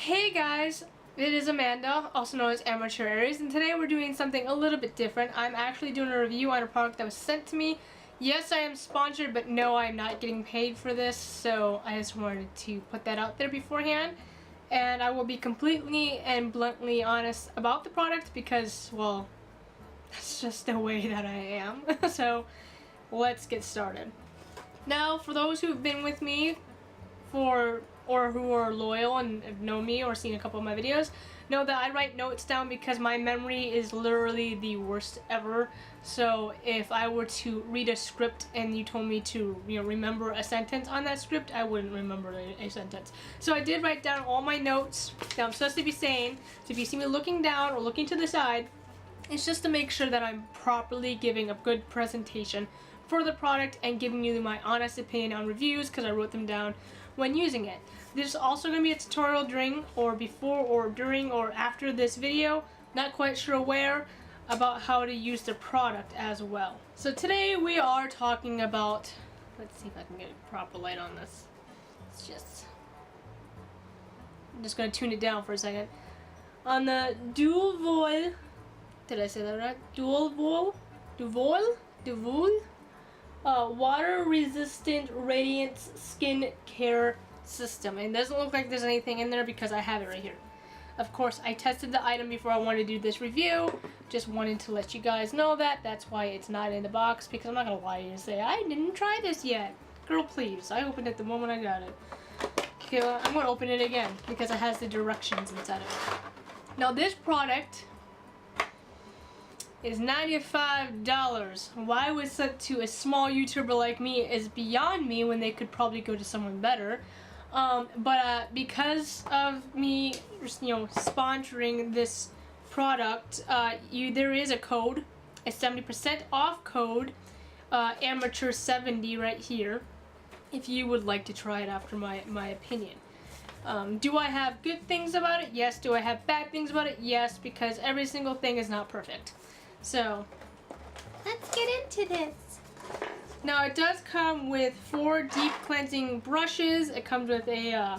Hey guys, it is Amanda, also known as Amateur Aries, and today we're doing something a little bit different. I'm actually doing a review on a product that was sent to me. Yes, I am sponsored, but no, I'm not getting paid for this, so I just wanted to put that out there beforehand. And I will be completely and bluntly honest about the product because, well, that's just the way that I am. So, let's get started. Now, for those who've been with me or who are loyal and have known me or seen a couple of my videos, know that I write notes down because my memory is literally the worst ever. So if I were to read a script and you told me to, remember a sentence on that script, I wouldn't remember a sentence. So I did write down all my notes that I'm supposed to be saying. So if you see me looking down or looking to the side, it's just to make sure that I'm properly giving a good presentation for the product and giving you my honest opinion on reviews because I wrote them down when using it. There's also going to be a tutorial during or before or during or after this video, not quite sure where, about how to use the product as well. So today we are talking about, let's see if I can get a proper light on this. I'm just going to tune it down for a second. On the Duvolle, did I say that right? Duvolle? Water resistant radiance skin care system. And it doesn't look like there's anything in there because I have it right here. Of course, I tested the item before I wanted to do this review. Just wanted to let you guys know that. That's why it's not in the box, because I'm not gonna lie to you and say I didn't try this yet. Girl, please. I opened it the moment I got it. Okay, well, I'm gonna open it again because it has the directions inside of it. Now this product is $95. Why was sent to a small YouTuber like me is beyond me when they could probably go to someone better. Because of me, sponsoring this product, there is a code, a 70% off code, Amateur70 right here, if you would like to try it after my opinion. Do I have good things about it? Yes. Do I have bad things about it? Yes, because every single thing is not perfect. So, let's get into this. Now, it does come with 4 deep cleansing brushes. It comes with a,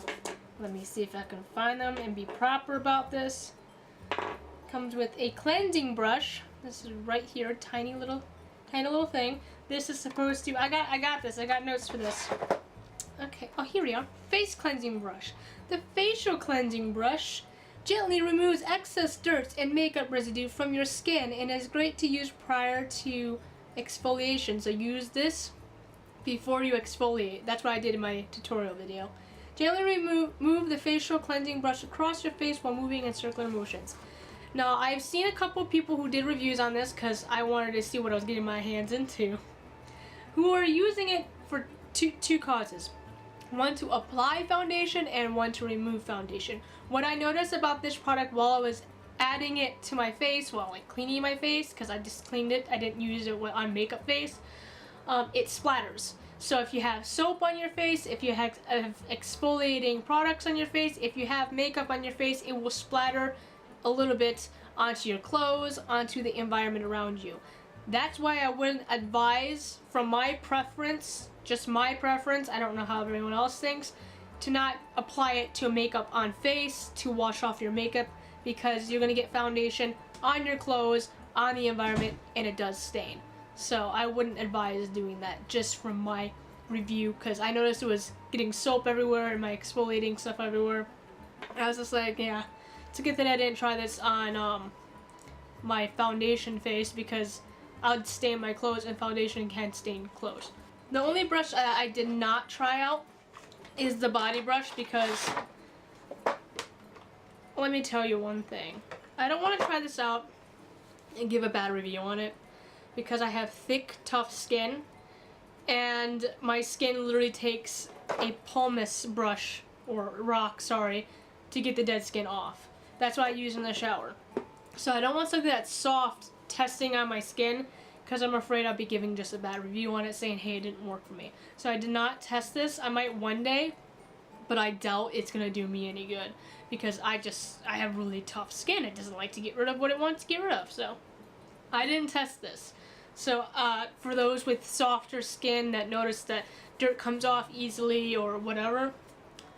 let me see if I can find them and be proper about this. Comes with a cleansing brush. This is right here, tiny little thing. This is supposed to, I got this. I got notes for this. Okay, oh, here we are. Face cleansing brush. The facial cleansing brush gently removes excess dirt and makeup residue from your skin and is great to use prior to exfoliation. So use this before you exfoliate. That's what I did in my tutorial video. Gently move the facial cleansing brush across your face while moving in circular motions. Now, I've seen a couple people who did reviews on this because I wanted to see what I was getting my hands into, who are using it for two causes. One to apply foundation and one to remove foundation. What I noticed about this product while I was adding it to my face, cleaning my face, because I just cleaned it, I didn't use it on makeup face, it splatters. So if you have soap on your face, if you have exfoliating products on your face, if you have makeup on your face, it will splatter a little bit onto your clothes, onto the environment around you. That's why I wouldn't advise, from my preference, just my preference, I don't know how everyone else thinks, to not apply it to makeup on face to wash off your makeup, because you're going to get foundation on your clothes, on the environment, and it does stain. So I wouldn't advise doing that, just from my review, because I noticed it was getting soap everywhere and my exfoliating stuff everywhere. I was just like, yeah, it's a good thing I didn't try this on my foundation face, because I'd stain my clothes and foundation can't stain clothes. The only brush I did not try out is the body brush, because let me tell you one thing. I don't want to try this out and give a bad review on it because I have thick, tough skin, and my skin literally takes a pumice brush, or rock, sorry, to get the dead skin off. That's what I use in the shower. So I don't want something that's soft testing on my skin, because I'm afraid I'll be giving just a bad review on it saying, hey, it didn't work for me. So I did not test this. I might one day, but I doubt it's going to do me any good, because I have really tough skin. It doesn't like to get rid of what it wants to get rid of. So I didn't test this. So for those with softer skin that notice that dirt comes off easily or whatever,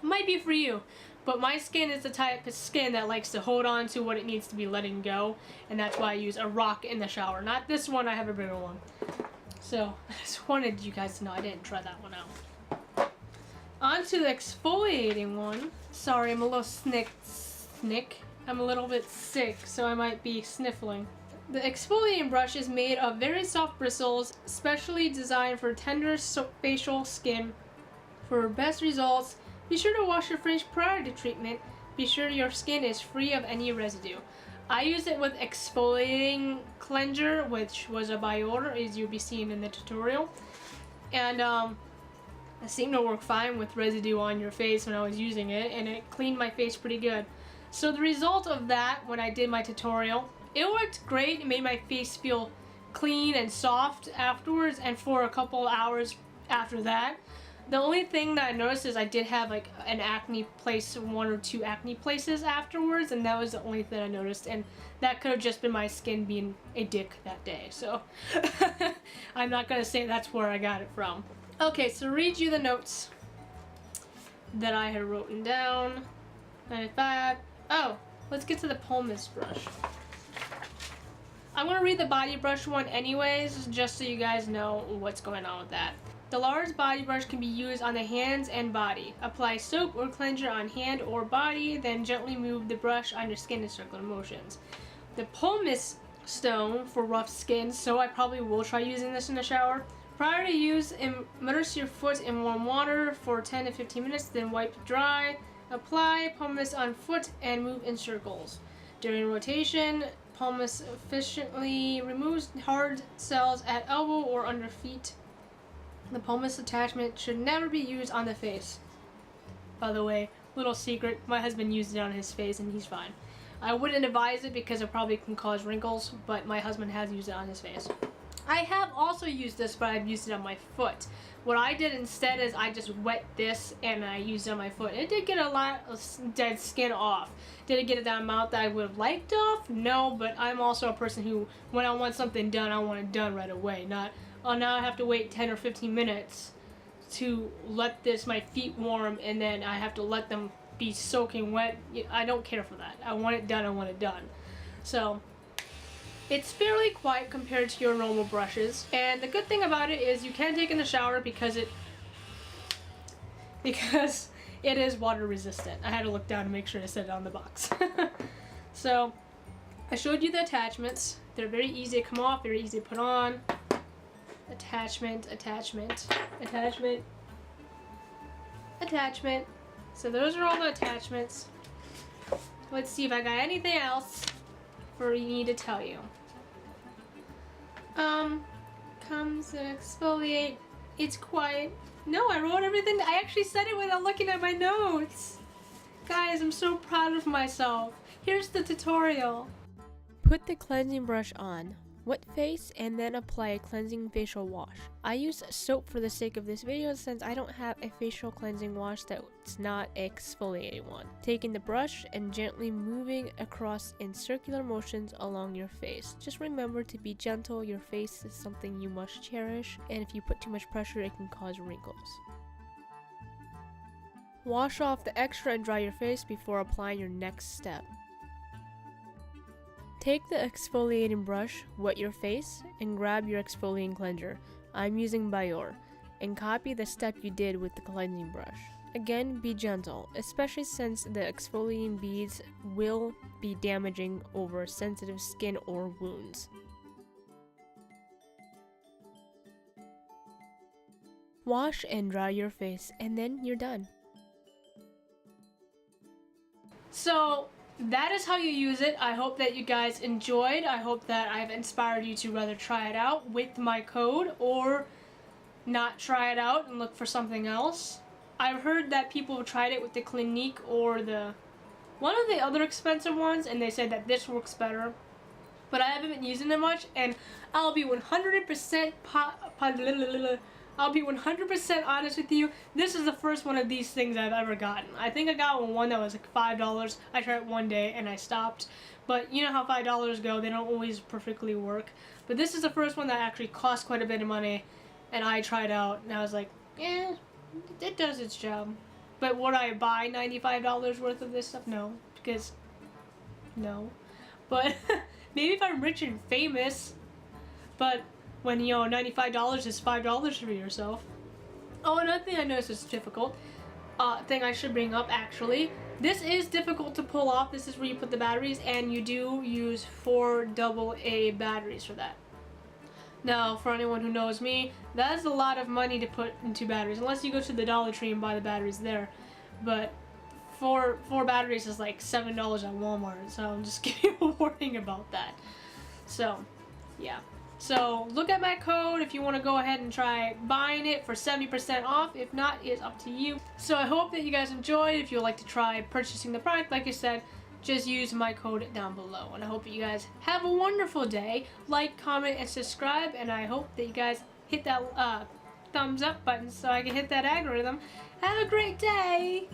might be for you. But my skin is the type of skin that likes to hold on to what it needs to be letting go, and that's why I use a rock in the shower. Not this one, I have a bigger one. So, I just wanted you guys to know I didn't try that one out. On to the exfoliating one. Sorry, I'm a little I'm a little bit sick, so I might be sniffling. The exfoliating brush is made of very soft bristles, specially designed for tender facial skin. For best results, be sure to wash your face prior to treatment. Be sure your skin is free of any residue. I use it with exfoliating cleanser, which was a by order, as you'll be seeing in the tutorial. And it seemed to work fine with residue on your face when I was using it, and it cleaned my face pretty good. So the result of that, when I did my tutorial, it worked great. It made my face feel clean and soft afterwards, and for a couple hours after that. The only thing that I noticed is I did have like an acne place, 1 or 2 acne places afterwards, and that was the only thing I noticed, and that could have just been my skin being a dick that day, so I'm not gonna say that's where I got it from. Okay, so read you the notes that I had written down. 95. Oh, let's get to the pumice brush. I'm gonna read the body brush one anyways, just so you guys know what's going on with that. The large body brush can be used on the hands and body. Apply soap or cleanser on hand or body, then gently move the brush on your skin in circular motions. The pumice stone for rough skin, so I probably will try using this in the shower. Prior to use, immerse your foot in warm water for 10 to 15 minutes, then wipe dry. Apply pumice on foot and move in circles. During rotation, pumice efficiently removes hard cells at elbow or under feet. The pumice attachment should never be used on the face. By the way, little secret, my husband used it on his face and he's fine. I wouldn't advise it because it probably can cause wrinkles, but my husband has used it on his face. I have also used this, but I've used it on my foot. What I did instead is I just wet this and I used it on my foot. It did get a lot of dead skin off. Did it get the amount that I would have liked off? No, but I'm also a person who, when I want something done, I want it done right away. Not, oh, now I have to wait 10 or 15 minutes to let my feet warm, and then I have to let them be soaking wet. I don't care for that. I want it done, I want it done. So, it's fairly quiet compared to your normal brushes, and the good thing about it is you can take it in the shower because it is water resistant. I had to look down to make sure I said it on the box. So, I showed you the attachments. They're very easy to come off, very easy to put on. Attachment, attachment, attachment, attachment. So those are all the attachments. Let's see if I got anything else for me to tell you. Comes to exfoliate. It's quiet. No, I wrote everything. I actually said it without looking at my notes. Guys, I'm so proud of myself. Here's the tutorial. Put the cleansing brush on. Wet face and then apply a cleansing facial wash. I use soap for the sake of this video since I don't have a facial cleansing wash that's not an exfoliating one. Taking the brush and gently moving across in circular motions along your face. Just remember to be gentle. Your face is something you must cherish, and if you put too much pressure it can cause wrinkles. Wash off the extra and dry your face before applying your next step. Take the exfoliating brush, wet your face, and grab your exfoliating cleanser. I'm using Bior, and copy the step you did with the cleansing brush. Again, be gentle, especially since the exfoliating beads will be damaging over sensitive skin or wounds. Wash and dry your face, and then you're done. So, that is how you use it. I hope that you guys enjoyed. I hope that I've inspired you to rather try it out with my code or not try it out and look for something else. I've heard that people have tried it with the Clinique or one of the other expensive ones, and they said that this works better. But I haven't been using it much, and I'll be 100% honest with you. This is the first one of these things I've ever gotten. I think I got one that was like $5. I tried it one day and I stopped. But you know how $5 go, they don't always perfectly work. But this is the first one that actually cost quite a bit of money, and I tried out and I was like, eh, it does its job. But would I buy $95 worth of this stuff? No, because no. But maybe if I'm rich and famous. But when, you know, $95 is $5 for yourself. Oh, another thing I noticed is difficult. Thing I should bring up actually. This is difficult to pull off. This is where you put the batteries, and you do use 4 AA batteries for that. Now, for anyone who knows me, that is a lot of money to put into batteries, unless you go to the Dollar Tree and buy the batteries there. But four batteries is like $7 at Walmart, so I'm just giving you a warning about that. So, yeah. So look at my code if you want to go ahead and try buying it for 70% off. If not, it's up to you. So I hope that you guys enjoyed. If you'd like to try purchasing the product, like I said, just use my code down below. And I hope that you guys have a wonderful day. Like, comment, and subscribe. And I hope that you guys hit that thumbs up button so I can hit that algorithm. Have a great day!